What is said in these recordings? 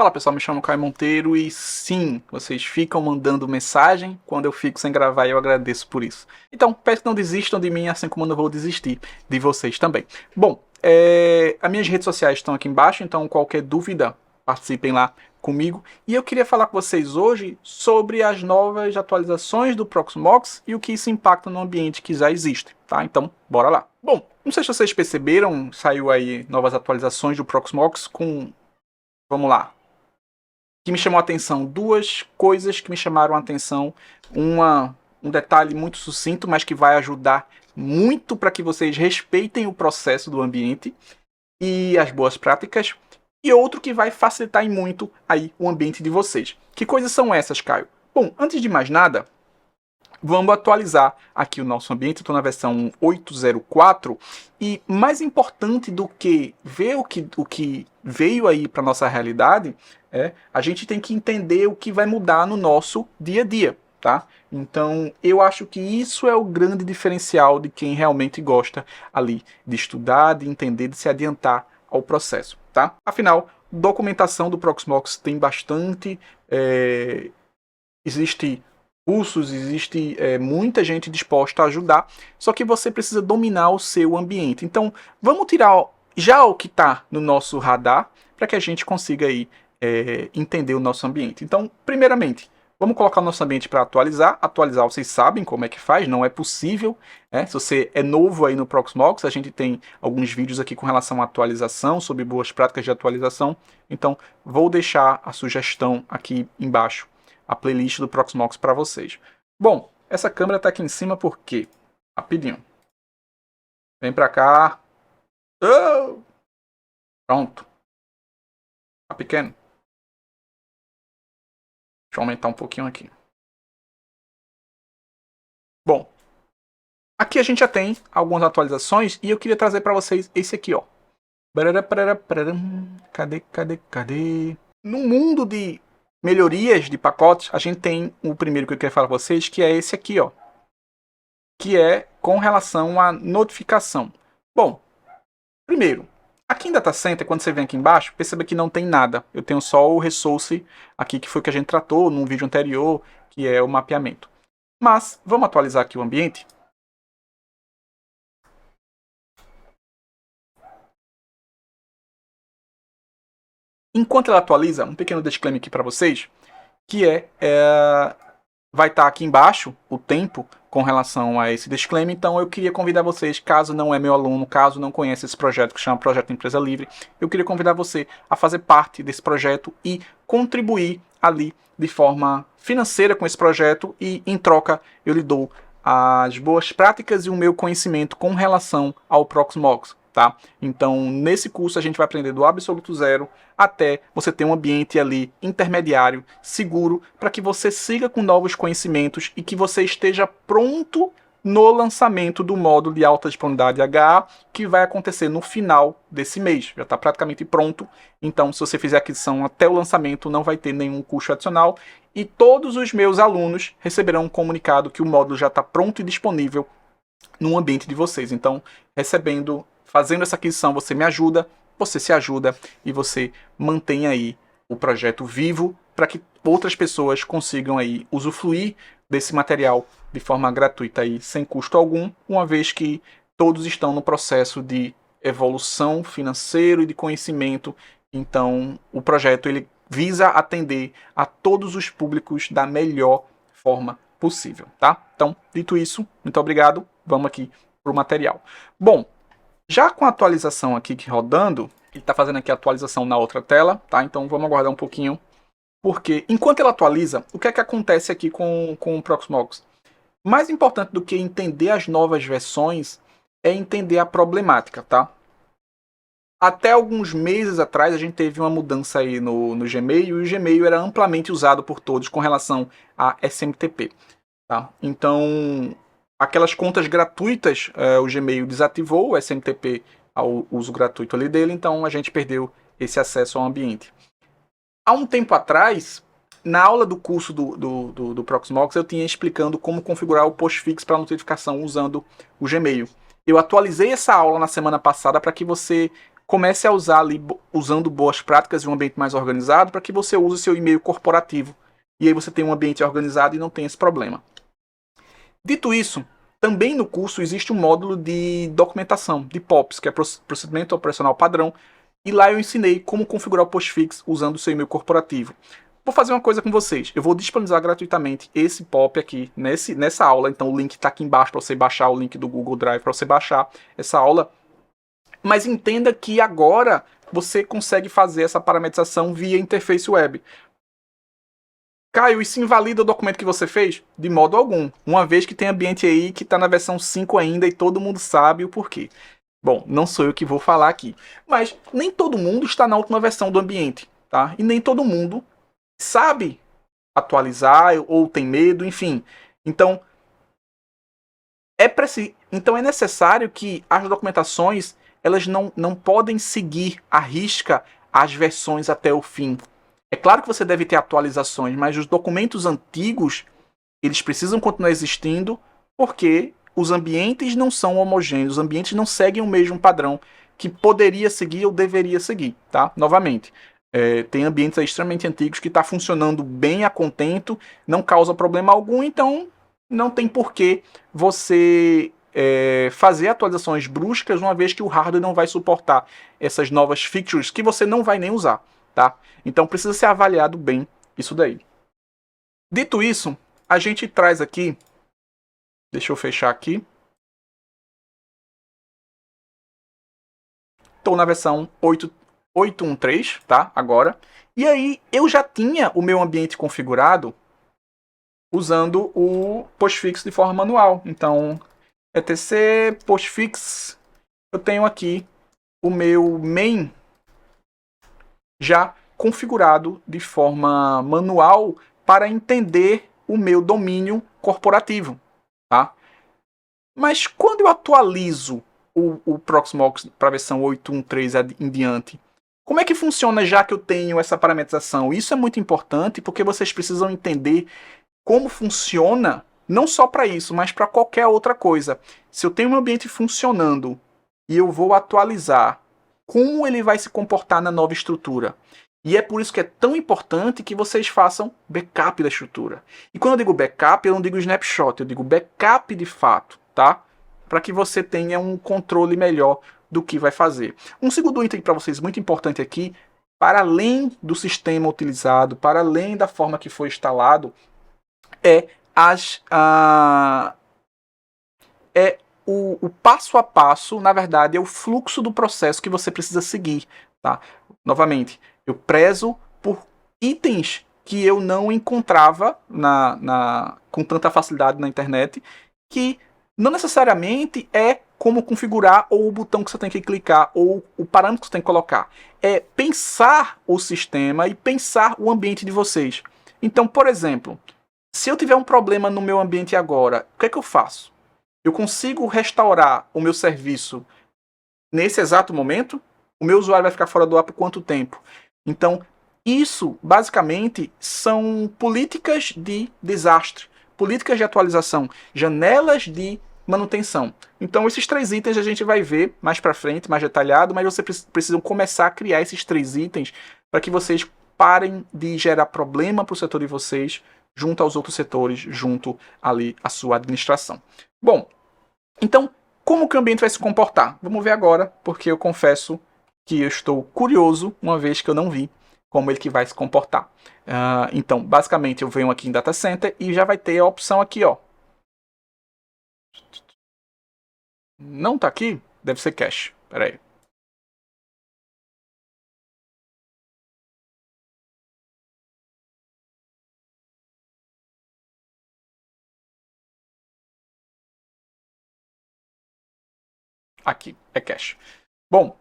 Fala pessoal, me chamo Caio Monteiro e sim, vocês ficam mandando mensagem quando eu fico sem gravar e eu agradeço por isso. Então, peço que não desistam de mim, assim como eu não vou desistir de vocês também. Bom, as minhas redes sociais estão aqui embaixo, então qualquer dúvida, participem lá comigo. E eu queria falar com vocês hoje sobre as novas atualizações do Proxmox e o que isso impacta no ambiente que já existe, tá? Então, bora lá. Bom, não sei se vocês perceberam, saiu aí novas atualizações do Proxmox com... Vamos lá. Que me chamou a atenção, duas coisas que me chamaram a atenção, um detalhe muito sucinto, mas que vai ajudar muito para que vocês respeitem o processo do ambiente e as boas práticas, e outro que vai facilitar muito aí o ambiente de vocês. Que coisas são essas, Caio? Bom, antes de mais nada, vamos atualizar aqui o nosso ambiente. Eu estou na versão 8.04 e mais importante do que ver o que veio aí para nossa realidade, a gente tem que entender o que vai mudar no nosso dia a dia, tá? Então eu acho que isso é o grande diferencial de quem realmente gosta ali de estudar, de entender, de se adiantar ao processo, tá? Afinal, documentação do Proxmox tem bastante, existe cursos, existe muita gente disposta a ajudar, só que você precisa dominar o seu ambiente. Então, vamos tirar já o que está no nosso radar para que a gente consiga aí entender o nosso ambiente. Então, primeiramente, vamos colocar o nosso ambiente para atualizar. Atualizar, vocês sabem como é que faz, não é possível. Se você é novo aí no Proxmox, a gente tem alguns vídeos aqui com relação à atualização, sobre boas práticas de atualização. Então, vou deixar a sugestão aqui embaixo, a playlist do Proxmox para vocês. Bom, essa câmera está aqui em cima por quê? Rapidinho. Vem para cá. Oh! Pronto. Tá pequeno? Deixa eu aumentar um pouquinho aqui. Bom, aqui a gente já tem algumas atualizações e eu queria trazer para vocês esse aqui, ó. Cadê? No mundo de melhorias de pacotes, a gente tem o primeiro que eu queria falar para vocês, que é esse aqui, ó. Que é com relação à notificação. Bom, primeiro, aqui em Data Center, quando você vem aqui embaixo, perceba que não tem nada. Eu tenho só o resource aqui, que foi o que a gente tratou num vídeo anterior, que é o mapeamento. Mas, vamos atualizar aqui o ambiente. Enquanto ela atualiza, um pequeno disclaimer aqui para vocês, que vai estar aqui embaixo o tempo com relação a esse disclaimer. Então eu queria convidar vocês, caso não é meu aluno, caso não conhece esse projeto que chama Projeto Empresa Livre, eu queria convidar você a fazer parte desse projeto e contribuir ali de forma financeira com esse projeto, e em troca eu lhe dou as boas práticas e o meu conhecimento com relação ao Proxmox. Tá? Então, nesse curso a gente vai aprender do absoluto zero até você ter um ambiente ali intermediário, seguro, para que você siga com novos conhecimentos e que você esteja pronto no lançamento do módulo de alta disponibilidade HA, que vai acontecer no final desse mês. Já está praticamente pronto, então se você fizer aquisição até o lançamento não vai ter nenhum custo adicional, e todos os meus alunos receberão um comunicado que o módulo já está pronto e disponível no ambiente de vocês. Então, fazendo essa aquisição, você me ajuda, você se ajuda e você mantém aí o projeto vivo para que outras pessoas consigam aí usufruir desse material de forma gratuita aí, sem custo algum, uma vez que todos estão no processo de evolução financeiro e de conhecimento. Então, o projeto ele visa atender a todos os públicos da melhor forma possível, tá? Então, dito isso, muito obrigado. Vamos aqui para o material. Bom, já com a atualização aqui rodando, ele está fazendo aqui a atualização na outra tela, tá? Então vamos aguardar um pouquinho, porque enquanto ele atualiza, o que é que acontece aqui com o Proxmox? Mais importante do que entender as novas versões é entender a problemática, tá? Até alguns meses atrás a gente teve uma mudança aí no Gmail, e o Gmail era amplamente usado por todos com relação a SMTP, tá? Então, aquelas contas gratuitas, o Gmail desativou o SMTP ao uso gratuito ali dele, então a gente perdeu esse acesso ao ambiente. Há um tempo atrás, na aula do curso do Proxmox, eu tinha explicando como configurar o postfix para notificação usando o Gmail. Eu atualizei essa aula na semana passada para que você comece a usar ali, usando boas práticas e um ambiente mais organizado, para que você use seu e-mail corporativo. E aí você tem um ambiente organizado e não tem esse problema. Dito isso, também no curso existe um módulo de documentação, de POPs, que é Procedimento Operacional Padrão, e lá eu ensinei como configurar o postfix usando o seu e-mail corporativo. Vou fazer uma coisa com vocês, eu vou disponibilizar gratuitamente esse POP aqui, nessa aula, então o link está aqui embaixo para você baixar, o link do Google Drive para você baixar essa aula. Mas entenda que agora você consegue fazer essa parametrização via interface web. Caio, isso invalida o documento que você fez? De modo algum. Uma vez que tem ambiente aí que está na versão 5 ainda e todo mundo sabe o porquê. Bom, não sou eu que vou falar aqui. Mas nem todo mundo está na última versão do ambiente, tá? E nem todo mundo sabe atualizar ou tem medo, enfim. Então é necessário que as documentações elas não podem seguir à risca as versões até o fim. É claro que você deve ter atualizações, mas os documentos antigos, eles precisam continuar existindo, porque os ambientes não são homogêneos, os ambientes não seguem o mesmo padrão que poderia seguir ou deveria seguir, tá? Novamente, tem ambientes extremamente antigos que está funcionando bem a contento, não causa problema algum, então não tem porquê você fazer atualizações bruscas, uma vez que o hardware não vai suportar essas novas features que você não vai nem usar, tá? Então precisa ser avaliado bem isso daí. Dito isso, a gente traz aqui, deixa eu fechar aqui. Estou na versão 8.1.3, tá? Agora. E aí eu já tinha o meu ambiente configurado usando o postfix de forma manual. Então, etc postfix, eu tenho aqui o meu main já configurado de forma manual para entender o meu domínio corporativo, tá? Mas quando eu atualizo o Proxmox para a versão 8.1.3 em diante, como é que funciona já que eu tenho essa parametrização? Isso é muito importante porque vocês precisam entender como funciona, não só para isso, mas para qualquer outra coisa. Se eu tenho um ambiente funcionando e eu vou atualizar, como ele vai se comportar na nova estrutura? E é por isso que é tão importante que vocês façam backup da estrutura. E quando eu digo backup, eu não digo snapshot, eu digo backup de fato, tá? Para que você tenha um controle melhor do que vai fazer. Um segundo item para vocês muito importante aqui, para além do sistema utilizado, para além da forma que foi instalado, é o passo a passo, na verdade, é o fluxo do processo que você precisa seguir, tá? Novamente, eu prezo por itens que eu não encontrava com tanta facilidade na internet, que não necessariamente é como configurar ou o botão que você tem que clicar ou o parâmetro que você tem que colocar. É pensar o sistema e pensar o ambiente de vocês. Então, por exemplo, se eu tiver um problema no meu ambiente agora, o que é que eu faço? Eu consigo restaurar o meu serviço nesse exato momento? O meu usuário vai ficar fora do ar por quanto tempo? Então, isso, basicamente, são políticas de desastre, políticas de atualização, janelas de manutenção. Então, esses 3 itens a gente vai ver mais para frente, mais detalhado, mas vocês precisam começar a criar esses 3 itens para que vocês parem de gerar problema para o setor de vocês, junto aos outros setores, junto ali à sua administração. Bom, então, como que o ambiente vai se comportar? Vamos ver agora, porque eu confesso que eu estou curioso, uma vez que eu não vi como ele que vai se comportar. Então, basicamente, eu venho aqui em Data Center e já vai ter a opção aqui, ó. Não está aqui? Deve ser cache. Espera aí. Aqui, é cache. Bom,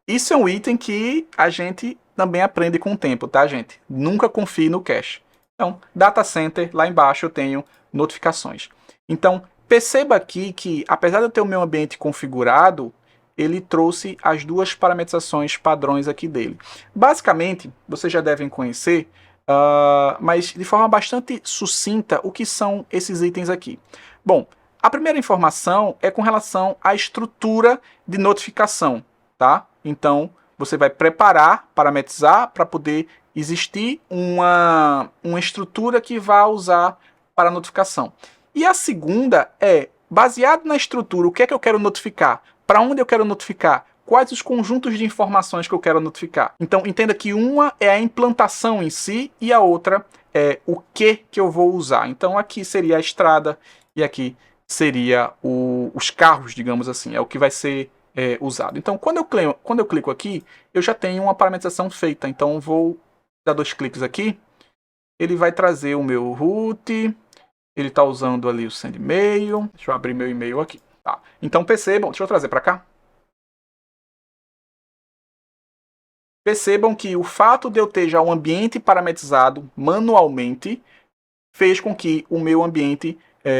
isso é um item que a gente também aprende com o tempo, tá, gente? Nunca confie no cache. Então, Data Center, lá embaixo eu tenho notificações. Então, perceba aqui que, apesar de eu ter o meu ambiente configurado, ele trouxe as 2 parametrizações padrões aqui dele. Basicamente, vocês já devem conhecer, mas de forma bastante sucinta, o que são esses itens aqui. Bom, a primeira informação é com relação à estrutura de notificação, tá? Então, você vai preparar, parametrizar, para poder existir uma estrutura que vá usar para notificação. E a segunda é, baseado na estrutura, o que é que eu quero notificar? Para onde eu quero notificar? Quais os conjuntos de informações que eu quero notificar? Então, entenda que uma é a implantação em si e a outra é o que eu vou usar. Então, aqui seria a estrada e aqui seria os carros, digamos assim, é o que vai ser usado. Então, quando eu clico aqui, eu já tenho uma parametrização feita. Então, vou dar 2 cliques aqui, ele vai trazer o meu root, ele está usando ali o send e-mail. Deixa eu abrir meu e-mail aqui. Tá. Então, percebam, deixa eu trazer para cá. Percebam que o fato de eu ter já um ambiente parametrizado manualmente fez com que o meu ambiente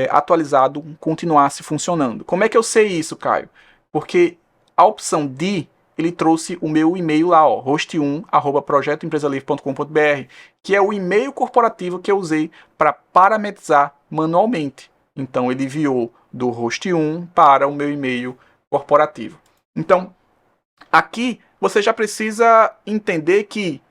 atualizado continuasse funcionando. Como é que eu sei isso, Caio? Porque a opção de ele trouxe o meu e-mail lá, ó, host1@projetoempresalivre.com.br, que é o e-mail corporativo que eu usei para parametrizar manualmente. Então ele enviou do host1 para o meu e-mail corporativo. Então, aqui você já precisa entender que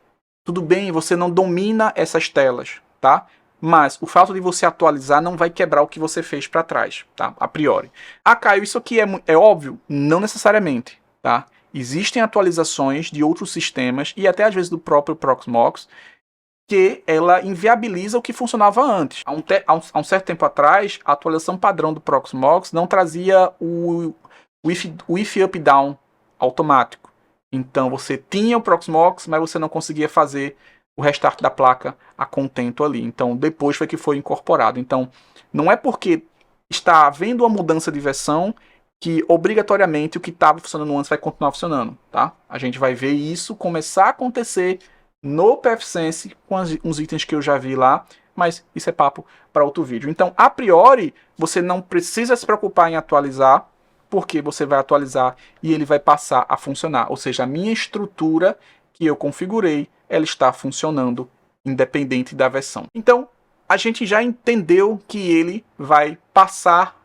tudo bem, você não domina essas telas, tá? Mas o fato de você atualizar não vai quebrar o que você fez para trás, tá? A priori. Ah, Caio, isso aqui é óbvio? Não necessariamente, tá? Existem atualizações de outros sistemas e até às vezes do próprio Proxmox que ela inviabiliza o que funcionava antes. Há um certo tempo atrás, a atualização padrão do Proxmox não trazia o if up down automático. Então você tinha o Proxmox, mas você não conseguia fazer o restart da placa a contento ali. Então depois foi que foi incorporado. Então não é porque está havendo uma mudança de versão que obrigatoriamente o que estava funcionando antes vai continuar funcionando, tá? A gente vai ver isso começar a acontecer no pfSense com uns itens que eu já vi lá, mas isso é papo para outro vídeo. Então, a priori, você não precisa se preocupar em atualizar, porque você vai atualizar e ele vai passar a funcionar. Ou seja, a minha estrutura que eu configurei, ela está funcionando independente da versão. Então, a gente já entendeu que ele vai passar,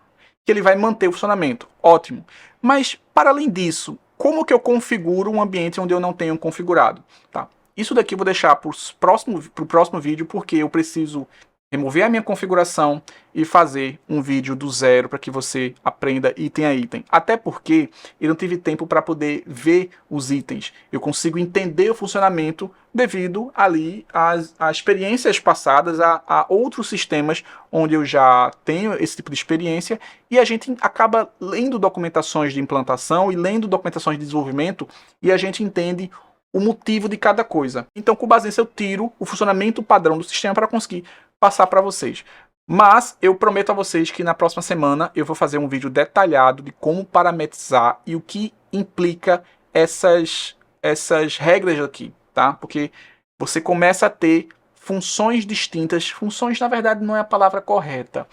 que ele vai manter o funcionamento. Ótimo. Mas, para além disso, como que eu configuro um ambiente onde eu não tenho configurado? Tá? Isso daqui eu vou deixar para o próximo vídeo, porque eu preciso remover a minha configuração e fazer um vídeo do zero para que você aprenda item a item. Até porque eu não tive tempo para poder ver os itens. Eu consigo entender o funcionamento devido ali às experiências passadas, a outros sistemas onde eu já tenho esse tipo de experiência, e a gente acaba lendo documentações de implantação e lendo documentações de desenvolvimento e a gente entende o motivo de cada coisa. Então, com base nisso, eu tiro o funcionamento padrão do sistema para conseguir passar para vocês. Mas eu prometo a vocês que na próxima semana eu vou fazer um vídeo detalhado de como parametrizar e o que implica essas regras aqui, tá? Porque você começa a ter funções distintas. Funções, na verdade, não é a palavra correta.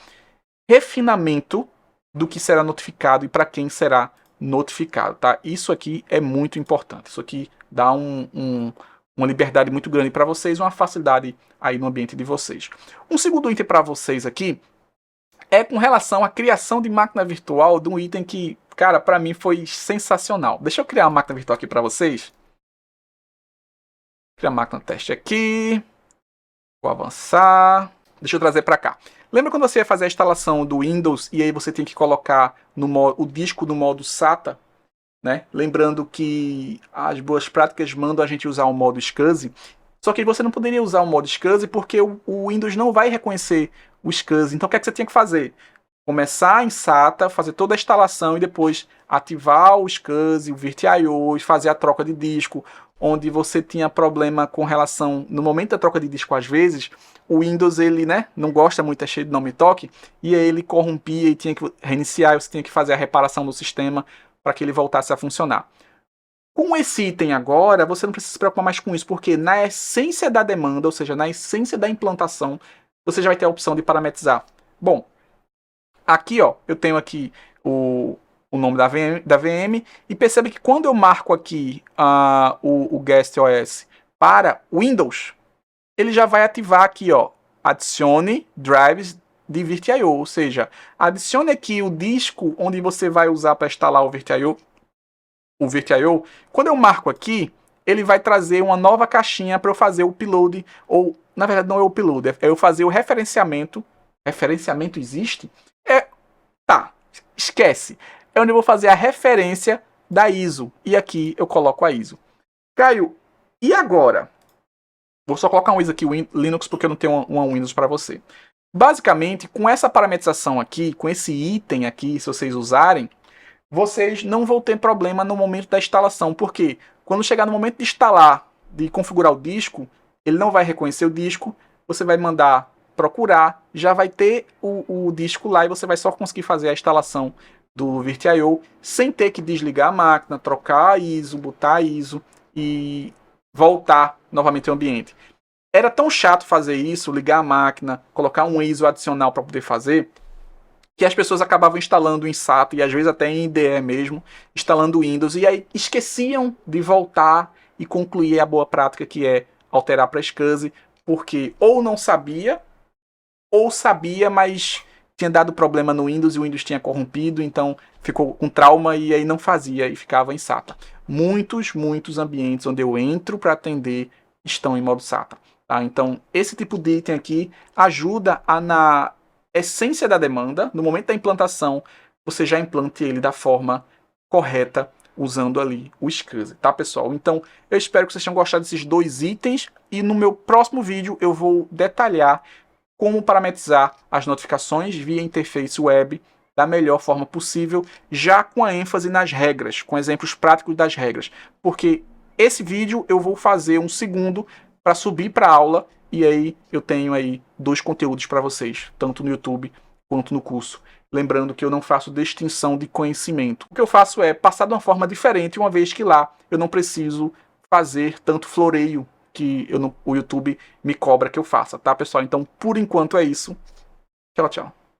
Refinamento do que será notificado e para quem será notificado, tá? Isso aqui é muito importante. Isso aqui dá uma liberdade muito grande para vocês, uma facilidade aí no ambiente de vocês. Um segundo item para vocês aqui é com relação à criação de máquina virtual de um item que, cara, para mim foi sensacional. Deixa eu criar uma máquina virtual aqui para vocês. Criar a máquina teste aqui. Vou avançar. Deixa eu trazer para cá. Lembra quando você ia fazer a instalação do Windows e aí você tem que colocar o disco no modo SATA? Né? Lembrando que as boas práticas mandam a gente usar o modo SCSI, só que você não poderia usar o modo SCSI porque o Windows não vai reconhecer o SCSI. Então o que é que você tinha que fazer? Começar em SATA, fazer toda a instalação e depois ativar o SCSI, o VirtIO e fazer a troca de disco, onde você tinha problema com relação, no momento da troca de disco às vezes, o Windows ele, né, não gosta muito, é cheio de nome e toque, e aí ele corrompia e tinha que reiniciar, você tinha que fazer a reparação do sistema para que ele voltasse a funcionar. Com esse item agora, você não precisa se preocupar mais com isso, porque na essência da demanda, ou seja, na essência da implantação, você já vai ter a opção de parametrizar. Bom, aqui ó, eu tenho aqui o nome da VM e percebe que quando eu marco aqui o Guest OS para Windows, ele já vai ativar aqui, ó, adicione drives de VirtIO, ou seja, adicione aqui o disco onde você vai usar para instalar o VirtIO. Quando eu marco aqui, ele vai trazer uma nova caixinha para eu fazer o upload, ou, na verdade, não é o upload, é eu fazer o referenciamento. Referenciamento existe? Tá, esquece. É onde eu vou fazer a referência da ISO. E aqui eu coloco a ISO. Caio, e agora? Vou só colocar um ISO aqui, o Linux, porque eu não tenho uma Windows para você. Basicamente, com essa parametrização aqui, com esse item aqui, se vocês usarem, vocês não vão ter problema no momento da instalação. Porque quando chegar no momento de instalar, de configurar o disco, ele não vai reconhecer o disco, você vai mandar procurar, já vai ter o disco lá e você vai só conseguir fazer a instalação do VirtIO sem ter que desligar a máquina, trocar a ISO, botar a ISO e voltar novamente ao ambiente. Era tão chato fazer isso, ligar a máquina, colocar um ISO adicional para poder fazer, que as pessoas acabavam instalando em SATA e às vezes até em IDE mesmo, instalando Windows, e aí esqueciam de voltar e concluir a boa prática que é alterar para SCSI, porque ou não sabia, ou sabia, mas tinha dado problema no Windows e o Windows tinha corrompido, então ficou com trauma e aí não fazia e ficava em SATA. Muitos ambientes onde eu entro para atender estão em modo SATA. Tá? Então, esse tipo de item aqui ajuda a, na essência da demanda, no momento da implantação, você já implante ele da forma correta, usando ali o SCSI, tá, pessoal? Então, eu espero que vocês tenham gostado desses dois itens e no meu próximo vídeo eu vou detalhar como parametrizar as notificações via interface web da melhor forma possível, já com a ênfase nas regras, com exemplos práticos das regras. Porque esse vídeo eu vou fazer um segundo para subir para a aula e aí eu tenho aí 2 conteúdos para vocês, tanto no YouTube quanto no curso. Lembrando que eu não faço distinção de conhecimento. O que eu faço é passar de uma forma diferente, uma vez que lá eu não preciso fazer tanto floreio que o YouTube me cobra que eu faça, tá, pessoal? Então, por enquanto é isso. Tchau, tchau.